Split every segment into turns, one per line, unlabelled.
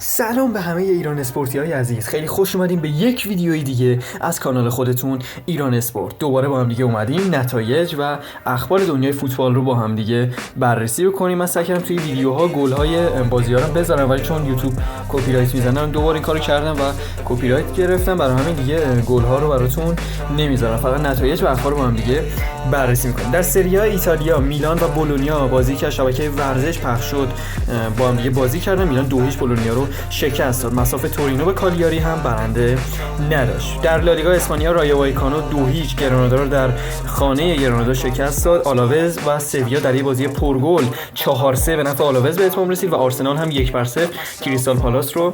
سلام به همه ایران اسپورتی‌های عزیز. خیلی خوش اومدیم به یک ویدیوی دیگه از کانال خودتون ایران اسپورت. دوباره با هم دیگه اومدیم نتایج و اخبار دنیای فوتبال رو با هم دیگه بررسی بکنیم. من سعی کردم توی ویدیوها گل‌های بازی‌ها رو بذارم ولی چون یوتیوب کپی رایت میزنن دوباره این کارو کردم و کپی رایت گرفتم، برای همین دیگه گل‌ها رو براتون نمیذارم، فقط نتایج و اخبار رو با هم دیگه بررسی می‌کنیم. در سری آ ایتالیا میلان و بولونیا بازی که شبکه ورزش پخش شد با هم دیگه بازی کردن. میلان 2-0 بولونیا رو شکست داد. مسافه تورینو به کالیاری هم برنده نداشت. در لالیگا اسپانیا رایو وایکانو 2-0 گرانادا رو در خانه گرانادا شکست داد. آلاوز و سویا در یک بازی پرگل 4-3 به نفع آلاوز به اتمام رسید و آرسنال هم 1-0 کریستال پالاس رو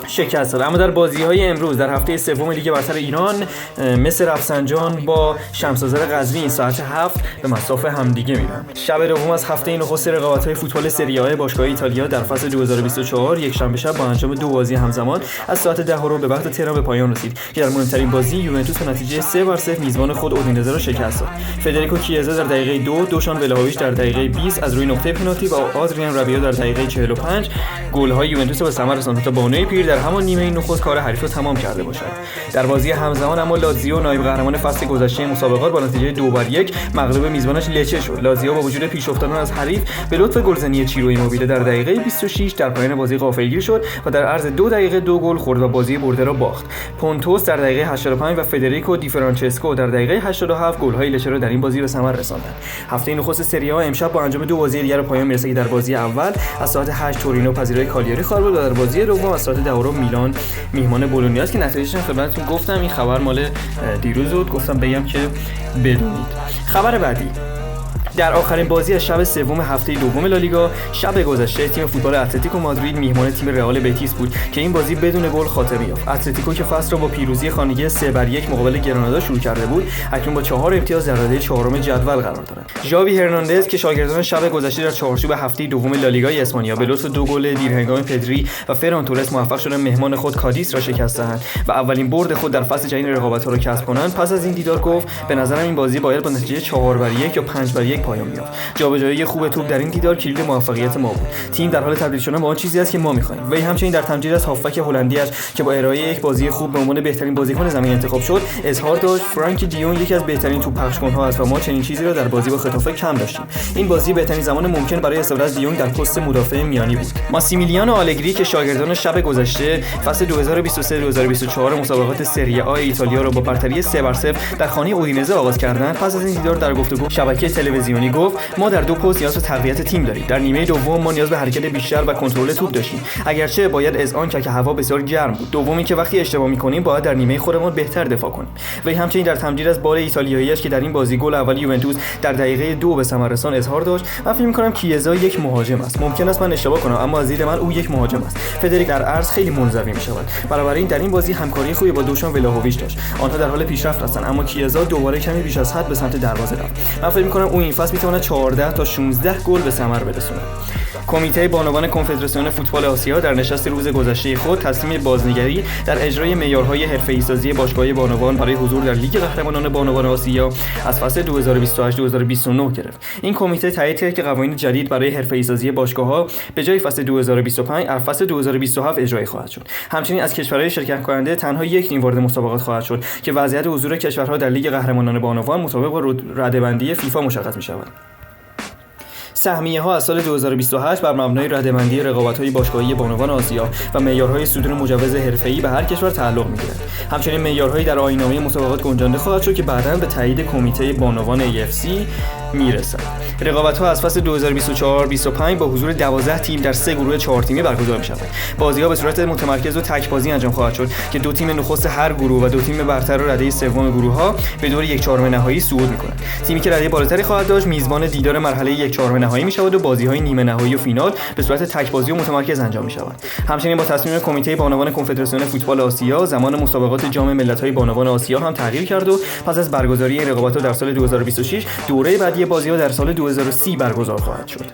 شکست داد. اما در بازی‌های امروز در هفته سوم لیگ برتر ایران مس رفسنجان با شمس‌آذر قزوین ساعت 7 به مصاف همدیگه میرن. شب دوم از هفته نخست رقابت‌های فوتبال سری آ باشگاه ایتالیا در فصل 2024 یک شنبه شب با انجام دو بازی همزمان از ساعت 10 رو به وقت تهران به پایان رسید که در مهمترین بازی یوونتوس به نتیجه 3-0 میزبان خود اودینزه را شکست داد. فدریکو کیزا در دقیقه 2، دوشان ولاهویچ در دقیقه 20 از روی نقطه پنالتی و آدریان رابیو در دقیقه 45 گل‌های یوونتوس به ثمر رساند تا بانوی پیر در همان نیمه نخست کار حریف را تمام کرده باشد. در بازی همزمان اما لاتزیو نایب قهرمان فصل گذشته مسابقات با نتیجه 2-1 مغلوب میزبانش لچه شد. لاتزیو با وجود پیش افتادن از حریف به لطف گلزنی چیرو ایموبیله در دقیقه 26 در پایان بازی غافلگیر شد و در عرض 2 دقیقه 2 گل خورد و بازی برده را باخت. پونتوس در دقیقه 85 و فدریکو دی فرانچسکو در دقیقه 87 گل‌های لچه را در این بازی به ثمر رساندند. هفته نخست سری آ امشب با انجام دو بازی دیگر پایان میرسد که در بازی اول از ساعت 8 تورینو پذیرای کالیاری خواهد بود و در بازی دوم از ساعت 10 میلان میهمان بولونیا است که نتایجش هم خدمتتون گفتم. این خبر مال دیروز بود، گفتم بگم که بدونید. خبر بعدی در آخرین بازی از شب سوم هفته دوم لالیگا شب گذشته تیم فوتبال اتلتیکو مادرید میهمان تیم رئال بتیس بود که این بازی بدون گل خاتمه یافت. اتلتیکو که فصل را با پیروزی خانگی 3-1 مقابل گرانادا شروع کرده بود، اکنون با 4 امتیاز در رده چهارم جدول قرار دارد. ژاوی هرناندز که شاگردان شب گذشته در چهارچوب هفته دوم لالیگای اسپانیا به لطف 2 گل دیرهنگام پدری و فران تورس موفق شدند مهمان خود کادیس را شکست دهند و اولین برد خود در فصل جدید رقابت‌ها را کسب کنند. پس از این دیدار گفت به نظرم این بازی باید با نتیجه 4-1 یا 5-1 پایان بیافت. جابجایی خوب توپ در این دیدار کلید موفقیت ما بود. تیم در حال تبدیل شدن به آن چیزی است که ما می‌خواهیم. وی همچنین در تمجید از هافبک هلندی‌اش که با ارائه یک بازی خوب به عنوان بهترین بازیکن زمین انتخاب شد، اظهار داشت فرانکی دیون یکی از بهترین توپ پخش‌کن‌ها است و ما چنین چیزی را در بازی با خطافه کم داشتیم. این بازی بهترین زمان ممکن برای استفاده از دیون در پست مدافع میانی بود. ماسیمیلیانو آلگری که شاگردان شب گذشته فصل 2023-2024 مسابقات سری آ ایتالیا را با برتری 3-0 در خانه اودینزه آغاز کردند، پس از این دیدار در گفتگو شبکه تلویزیونی گفت ما در دو پست نیاز به تقویت تیم داریم. در نیمه دوم ما نیاز به حرکت بیشتر و کنترل توپ داشتیم، اگرچه باید اذعان کرد که هوا بسیار گرم بود. دومی که وقتی اشتباه می‌کنیم باید در نیمه خودمون بهتر دفاع کنیم. و همچنین در تمجید از بال ایتالیایی‌اش که در این بازی گل اول یوونتوس در دقیقه 2 به ثمر رساند اظهار داشت من فکر می‌کنم کیزا یک مهاجم است. ممکن است من اشتباه کنم اما از دید من او یک مهاجم است. فدریک در عرض خیلی منزوی می‌شود. بنابراین در این بازی همکاری خوبی با دوشان ولاهویچ داشت. آنها در حال پیشرفت هستند اما کیزا دوباره کمی بیش از حد به سمت دروازه رفت. من فکر می‌کنم او این فصل می‌تواند 14 تا 16 گل به ثمر برساند. کمیته بانوان کنفدراسیون فوتبال آسیا در نشست روز گذشته خود تصمیم بازنگری در اجرای معیارهای حرفه‌ای‌سازی باشگاه بانوان برای حضور در لیگ قهرمانان بانوان آسیا از فصل 2028-2029 گرفت. این کمیته تایید کرد که قوانین جدید برای حرفه‌ای‌سازی باشگاه‌ها به جای فصل 2025 از فصل 2027 اجرایی خواهد شد. همچنین از کشورهای شرکت کننده تنها یک تیم وارد مسابقات خواهد شد که وضعیت حضور کشورها در لیگ قهرمانان بانوان مطابق با رده‌بندی فیفا مشخص می‌شود. سهمیه‌ها از سال 2028 بر مبنای رده‌بندی رقابت‌های باشگاهی بانوان آسیا و معیارهای صدور مجوز حرفه‌ای به هر کشور تعلق می‌گیرد. همچنین معیارهایی در آیین‌نامه مسابقات گنجانده خواهد شد که بعداً به تایید کمیته بانوان AFC میرسد. رقابت‌ها از فصل 2024-25 با حضور 12 تیم در 3 گروه 4 تیمی برگزار می‌شود. بازی‌ها به صورت متمرکز و تک بازی انجام خواهد شد که 2 تیم نخست هر گروه و 2 تیم برتر و رده سوم گروه‌ها به دور 1/4 نهایی صعود می‌کنند. تیمی که رده بالاتری خواهد داشت میزبان دیدار مرحله 1/4 نهایی می‌شود و بازی‌های نیمه نهایی و فینال به صورت تک بازی و متمرکز انجام می‌شود. همچنین با تصمیم کمیته بانوان کنفدراسیون فوتبال آسیا زمان مسابقات جام ملت‌های بانوان آسیا هم تغییر کرد و پس از برگزاری این رقابت‌ها در سال 2026 دوره بعدی بازی‌ها در سال 2030 برگزار خواهد شد.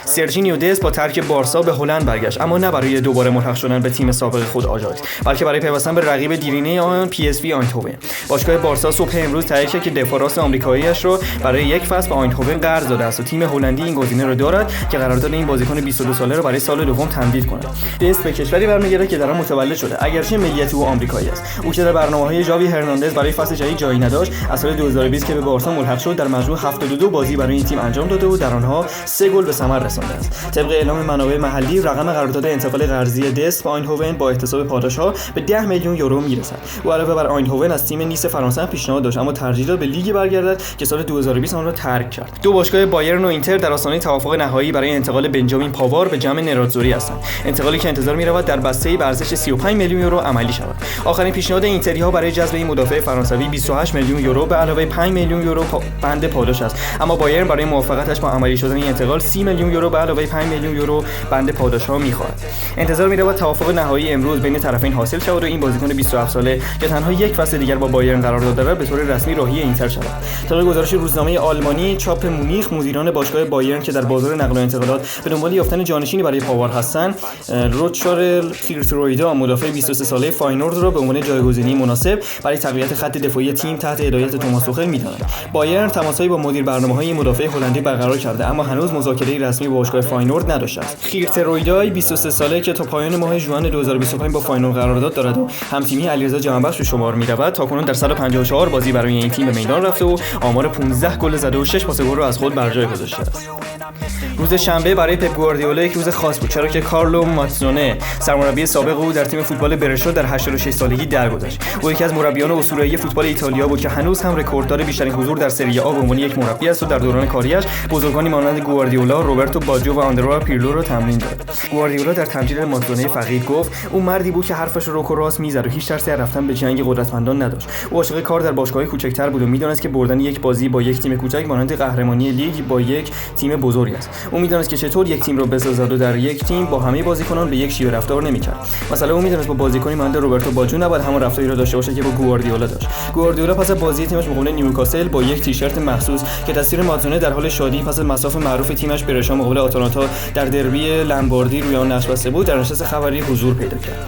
سرجینیو دست با ترک بارسا به هلند برگشت، اما نه برای دوباره ملحق شدن به تیم سابق خود آژاکس، بلکه برای پیوستن به رقیب دیرینه آن PSV آیندهوون. باشگاه بارسا صبح امروز تایید کرد که دفاع راست آمریکایی‌اش رو برای یک فصل به آیندهوون قرض داده است و تیم هلندی این گزینه رو دارد که قرارداد این بازیکن 22 ساله رو برای سال دوم تمدید کند. دست به کشوری برمیگرده که در آن متولد شده، اگرچه ملیت او آمریکایی است. او که در برنامه‌های ژاوی هرناندز برای فصل جدید جایی نداشت، از سال 2020 که به بارسا ملحق شد در مجموع 72 بازی برای این تیم انجام داده و در آنها 3 گل به ثمر رسانده است. طبق اعلام منابع محلی، رقم قرارداد انتقال قرضی دست به آیندهوون با احتساب پاداش‌ها به 10 میلیون یورو میرسد. او علاوه بر آیندهوون از تیم نیس فرانسه پیشنهاد داشت، اما ترجیح داد به لیگ برگردد که سال 2020 آن را ترک کرد. دو باشگاه بایرن و اینتر در آستانه توافق نهایی برای انتقال بنجامین پاوار به جمع نراتزوری هستند. انتقالی که انتظار می‌رود در بسته‌ای به ارزش 35 میلیون یورو عملی شود. آخرین پیشنهاد اینتری‌ها برای جذب این مدافع فرانسوی 28 میلیون یورو به علاوه 5 میلیون یورو بند پاداش است، اما بایرن برای موافقتش با عملی شدن این انتقال 30 میلیون یورو به علاوه 5 میلیون یورو بند پاداش‌ها می‌خواهد. انتظار می‌رود توافق نهایی امروز بین طرفین حاصل شود و این بازیکن 27 ساله که تنها یک فصل دیگر با بایرن قرارداد دارد به طور رسمی راهی اینتر شود. طبق گزارش روزنامه آلمانی چاپ مونیخ، مدیران باشگاه بایرن که در بازار نقل و انتقالات به دنبال یافتن جانشینی برای پاوار هستند، روتشارل خیرترویدا مدافع 23 ساله فاینورد را به عنوان جایگزینی مناسب برای تقویت خط دفاعی تیم تحت هدایت توماس توخل می‌دانند. بایرن تماسهایی با مدیر برنامه‌های مدافع هلندی برقرار کرده، اما هنوز مذاکره رسمی با باشگاه فاینورد نداشته است. خیرترویدا 23 ساله که تا پایان ماه ژوئن 2025 با فاینورد قرارداد دارد و همتیمی علیرضا جهانبخش به شمار می‌رود، تاکنون در 154 بازی برای این تیم به میدان رفته و آمار 15 گل زده و 6 پاس گل را از خود بر جای گذاشته است. روز شنبه برای پپ گواردیولا یک روز خاص بود، چرا که کارلو ماتزونه سرمربی سابق او در تیم فوتبال برشا در 86 سالگی درگذشت. او یکی از مربیان اسطوره‌ای فوتبال ایتالیا بود که هنوز هم رکورددار بیشترین حضور در سری آ به عنوان یک مربی است و در دوران کاریش بزرگانی مانند گواردیولا، روبرتو باجو و آندرا پیرلو را تمرین داد. گواردیولا در تمجید ماتزونه فقید گفت او مردی بود که حرفش رو رک و راست میزد و هیچ ترسی از رفتن به جنگ قدرتمندان نداشت. او عاشق کار در باشگاه‌های کوچکتر بود و میدانست که بردن یک بازی با یک تیم کوچک مانند قهرمانی لیگ با یک تیم بزرگ است. او میدانست که چطور یک تیم را بسازد و در یک تیم با همه بازیکنان به یک شیوه رفتار نمی‌کرد. مثلا او میدانست با بازیکنی مانند روبرتو باجو نباید همان رفتاری را داشته باشد که با گواردیولا داشت. گواردیولا پس از بازی تیمش مقابل نیوکاسل با یک تیشرت مخصوص که تصویر ماتزونه در حال شادی پس از مساف معروف تیمش برشا مقابل آتالانتا در دربی لمباردی روی آن نقش بسته بود، در نشست خبری حضور پیدا کرد.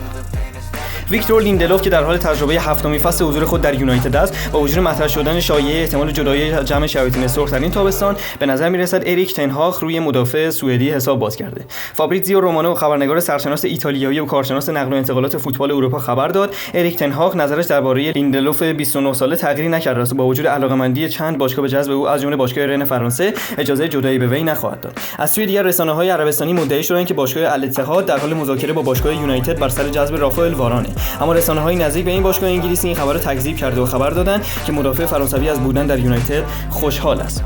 ویکتور لیندلوف که در حال تجربه هفتمین فصل حضور خود در یونایتد است، با وجود مطرح شدن شایعه احتمال جدایی جمع شیاطین سرخ در این تابستان، به نظر می‌رسد اریک تن هاگ روی مدافع سوئدی حساب باز کرده. فابریزیو رومانو، خبرنگار سرشناس ایتالیایی و کارشناس نقل و انتقالات فوتبال اروپا خبر داد اریک تن هاگ نظرش درباره لیندلوف 29 ساله تغییری نکرده است و با وجود علاقه‌مندی چند باشگاه به جذب او از جمله باشگاه رن فرانسه، اجازه جدایی به وی نخواهد داد. از سوی دیگر رسانه‌های عربستانی مدعی شدند که باشگاه الاتحاد در حال مذاکره با باشگاه یونایتد بر سر جذب رافائل وارانه، اما رسانه‌های نزدیک به این باشگاه انگلیسی این خبر را تکذیب کرده و خبر دادند که مدافع فرانسوی از بودن در یونایتد خوشحال است.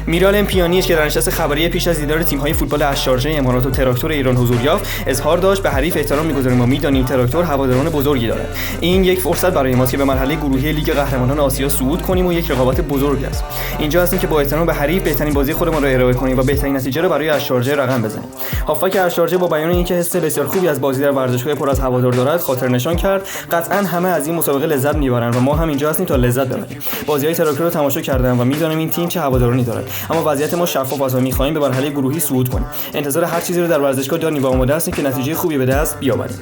میرالم پیانیچ که در نشست خبری پیش از دیدار تیم‌های فوتبال اشارجه امارات و تراکتور ایران حضور یافت، اظهار داشت به حریف احترام می‌گذاریم، ما می‌دانیم تراکتور هواداران بزرگی دارد. این یک فرصت برای ماست که به مرحله گروهی لیگ قهرمانان آسیا صعود کنیم و یک رقابت بزرگ است. اینجا هستیم که با احترام به حریف بهترین بازی خودمان را ارائه کنیم و بهترین نتیجه را برای اشارجه رقم بزنیم. هافبک اشارجه با بیان اینکه حس بسیار خوبی از بازی در ورزشگاه پر از هوادار دارد، خاطر نشان کرد قطعاً همه از این مسابقه لذت می‌برند و ما هم اینجا هستیم تا لذت ببریم. بازی‌های تراکتور رو تماشا کردم و می‌دانم این تیم چه هوادارانی دارد، اما وضعیت ما شفاف است و می‌خواهیم به مرحله گروهی صعود کنیم. انتظار هر چیزی رو در ورزشگاه داریم و آماده هستیم که نتیجه خوبی به دست بیاوریم.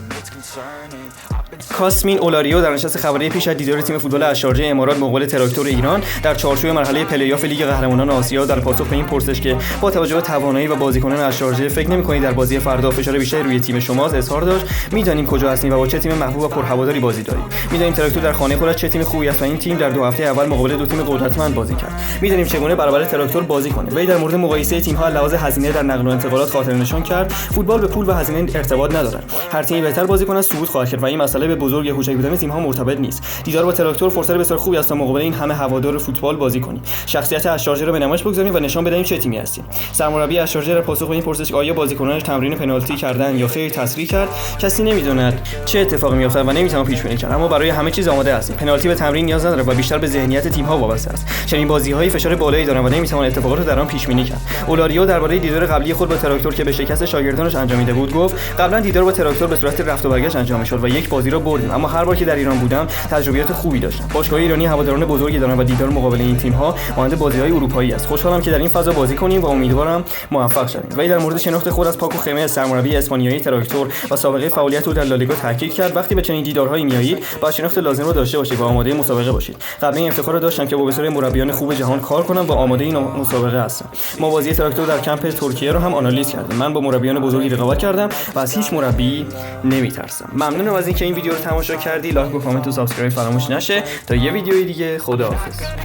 کاسمین اولاریو در نشست خبری پیش از دیدار تیم فوتبال اشارجه امارات مقابل تراکتور ایران در چارچوب مرحله پلی‌آف لیگ قهرمانان آسیا در پاسخ به این پرسش که با توجه به توانایی و بازیکنان اشارجه فکر نمی‌کنید در بازی فردا فشار بیشتری روی تیم شماست، اظهار داشت می‌دانیم کجا هستیم و با چه تیم محبوب و پرهواداری بازی داریم. می‌دانیم تراکتور در خانه خودش چه تیم خوبی است و این تیم در 2 هفته اول مقابل 2 تیم قدرتمند بازی کرد. می‌دانیم چگونه برابر تراکتور بازی کنیم. وی در مورد مقایسه تیم‌ها لحاظ هزینه در نقل و انتقالات خاطر نشان کرد فوتبال به پول و هزینه ارتباط ندارد. هر تیمی بهتر بازی کند صعود خواهد کرد و این مسئله به بزرگ یا کوچک بودن تیم‌ها مرتبط نیست. دیدار با تراکتور فرصت بسیار خوبی است تا مقابل این همه هوادار فوتبال بازی کنیم. شخصیت اشارجه را به نمایش بگذاریم و نشان بدهیم چه تیمی هستیم. سرمربی اشارجه در پاسخ به این پرسش آیا بازیکنانش تمرین پنالتی کردن یا خیر تصریح کرد کسی نمی‌داند چه اتفاقی می‌افتد و نمی‌توان پیش بینی کرد، اما برای همه چیز آماده هستیم. پنالتی به تمرین نیاز ندارد و بیشتر به ذهنیت تیم‌ها وابسته است. چنین بازی‌هایی فشار بالایی دارند و نمی‌توان اتفاقات را در آن پیش بینی کرد. اولاریو درباره دیدار قبلی خود با تراکتور که به شکست شاگردانش انجامیده بود گفت قبلا دیدار با تراکتور به صورت رفت و برگشت انجام می‌شد و یک بازی بازی را بردیم، اما هر بار که در ایران بودم تجربیات خوبی داشتم. باشگاه ایرانی هواداران بزرگی دارند و دیدار مقابل این تیم‌ها مانند بازی‌های اروپایی است. خوشحالم که در این فضا بازی کنیم و امیدوارم موفق شویم. ولی در مورد شناخت خود از پاکو خمس، سرمربی اسپانیایی تراکتور و سابقه فعالیت او در لالیگا تاکید کرد. وقتی به چنین دیدارهایی میایید، با شناخت لازم را داشته باشید و آماده مسابقه باشید. قبلا این افتخار را داشتم که با بسیاری مربیان خوب جهان کار کنم و آماده این مسابقه هستم. ما بازی تراکتور در کمپ ترکیه رو هم آنالیز کردیم. من با مربیان بزرگی رقابت کردم و از هیچ مربی نمیترسم. ممنونم از اینکه این ویدیو رو تماشا کردی. لایک و کامنت و سابسکرایب فراموش نشه. تا یه ویدیوی دیگه، خداحافظ.